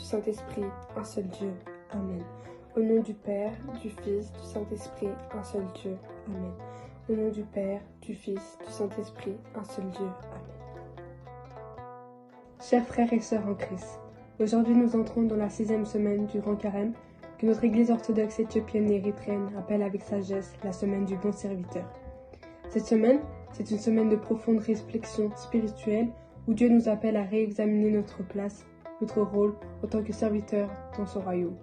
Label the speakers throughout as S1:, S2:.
S1: Saint-Esprit, un seul Dieu. Amen. Au nom du Père, du Fils, du Saint-Esprit, un seul Dieu. Amen. Au nom du Père, du Fils, du Saint-Esprit, un seul Dieu. Amen. Chers frères et sœurs en Christ, aujourd'hui nous entrons dans la 6e semaine du Grand Carême que notre Église orthodoxe éthiopienne et érythréenne appelle avec sagesse la semaine du bon serviteur. Cette semaine, c'est une semaine de profonde réflexion spirituelle où Dieu nous appelle à réexaminer notre place, notre rôle en tant que serviteurs dans son royaume.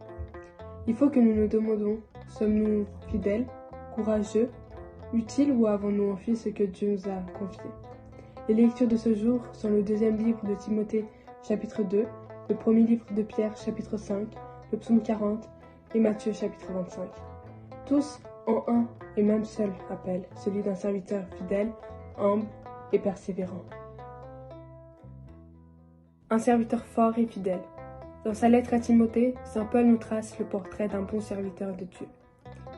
S1: Il faut que nous nous demandons, sommes-nous fidèles, courageux, utiles ou avons-nous envie ce que Dieu nous a confié? Les lectures de ce jour sont le 2e livre de Timothée, chapitre 2, le 1er livre de Pierre, chapitre 5, le psaume 40 et Matthieu, chapitre 25. Tous en un et même seul appel, celui d'un serviteur fidèle, humble et persévérant. Un serviteur fort et fidèle. Dans sa lettre à Timothée, saint Paul nous trace le portrait d'un bon serviteur de Dieu.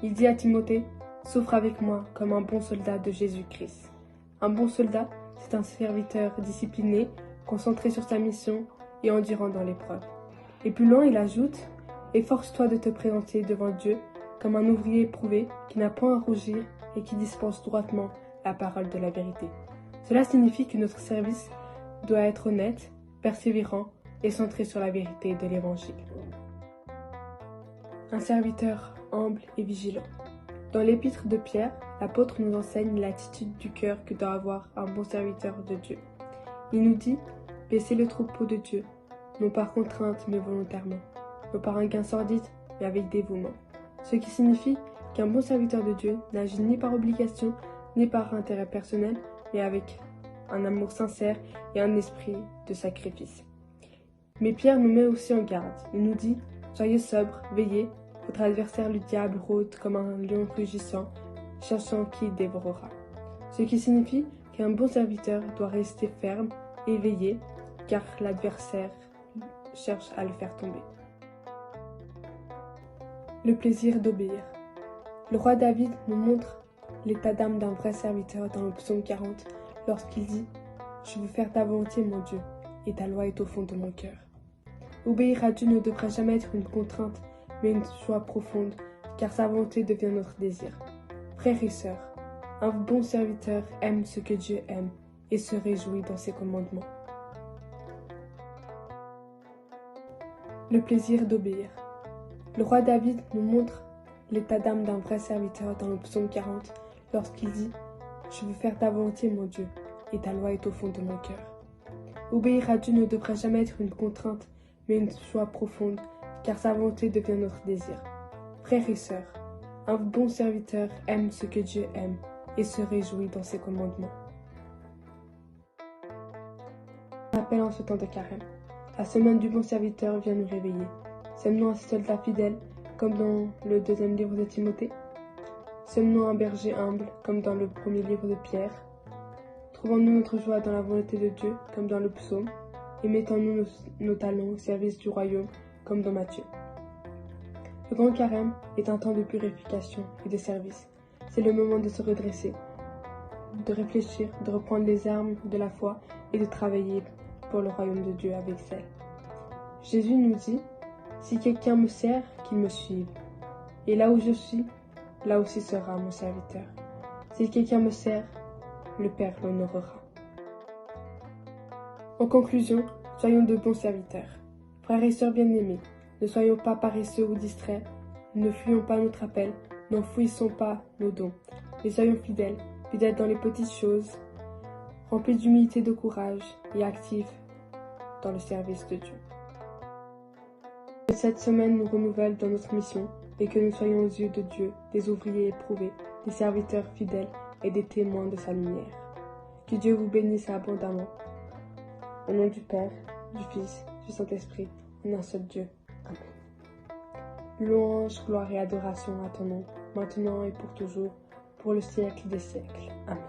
S1: Il dit à Timothée, « Souffre avec moi comme un bon soldat de Jésus-Christ. » Un bon soldat, c'est un serviteur discipliné, concentré sur sa mission et endurant dans l'épreuve. Et plus loin, il ajoute, « Efforce-toi de te présenter devant Dieu comme un ouvrier éprouvé qui n'a point à rougir et qui dispense droitement la parole de la vérité. » Cela signifie que notre service doit être honnête, persévérant et centré sur la vérité de l'Évangile. Un serviteur humble et vigilant. Dans l'épître de Pierre, l'apôtre nous enseigne l'attitude du cœur que doit avoir un bon serviteur de Dieu. Il nous dit « Baissez le troupeau de Dieu, non par contrainte mais volontairement, non par un gain sordide mais avec dévouement. » Ce qui signifie qu'un bon serviteur de Dieu n'agit ni par obligation ni par intérêt personnel, mais avec un amour sincère et un esprit de sacrifice. Mais Pierre nous met aussi en garde. Il nous dit « Soyez sobres, veillez, votre adversaire le diable rôde comme un lion rugissant, cherchant qui il dévorera. » Ce qui signifie qu'un bon serviteur doit rester ferme et veiller, car l'adversaire cherche à le faire tomber. Le plaisir d'obéir. Le roi David nous montre l'état d'âme d'un vrai serviteur dans le psaume 40 lorsqu'il dit « Je veux faire ta volonté, mon Dieu, et ta loi est au fond de mon cœur. » Obéir à Dieu ne devrait jamais être une contrainte, mais une joie profonde, car sa volonté devient notre désir. Frères et sœurs, un bon serviteur aime ce que Dieu aime et se réjouit dans ses commandements. Le plaisir d'obéir. Le roi David nous montre l'état d'âme d'un vrai serviteur dans le psaume 40 lorsqu'il dit « Je veux faire ta volonté, mon Dieu, et ta loi est au fond de mon cœur. » Obéir à Dieu ne devrait jamais être une contrainte, mais une joie profonde, car sa volonté devient notre désir. Frères et sœurs, un bon serviteur aime ce que Dieu aime et se réjouit dans ses commandements. Un appel en ce temps de carême. La semaine du bon serviteur vient nous réveiller. Sommes-nous un soldat fidèle, comme dans le 2e livre de Timothée? Sommes-nous un berger humble, comme dans le 1er livre de Pierre? Trouvons-nous notre joie dans la volonté de Dieu, comme dans le psaume? Et mettons-nous nos talents au service du royaume, comme dans Matthieu. Le Grand Carême est un temps de purification et de service. C'est le moment de se redresser, de réfléchir, de reprendre les armes de la foi et de travailler pour le royaume de Dieu avec zèle. Jésus nous dit « Si quelqu'un me sert, qu'il me suive. Et là où je suis, là aussi sera mon serviteur. Si quelqu'un me sert, le Père l'honorera. » En conclusion, soyons de bons serviteurs. Frères et sœurs bien-aimés, ne soyons pas paresseux ou distraits, ne fuyons pas notre appel, n'enfouissons pas nos dons, mais soyons fidèles, fidèles dans les petites choses, remplis d'humilité, de courage et actifs dans le service de Dieu. Que cette semaine nous renouvelle dans notre mission et que nous soyons aux yeux de Dieu des ouvriers éprouvés, des serviteurs fidèles et des témoins de sa lumière. Que Dieu vous bénisse abondamment. Au nom du Père, du Fils, du Saint-Esprit, en un seul Dieu. Amen. Louange, gloire et adoration à ton nom, maintenant et pour toujours, pour le siècle des siècles. Amen.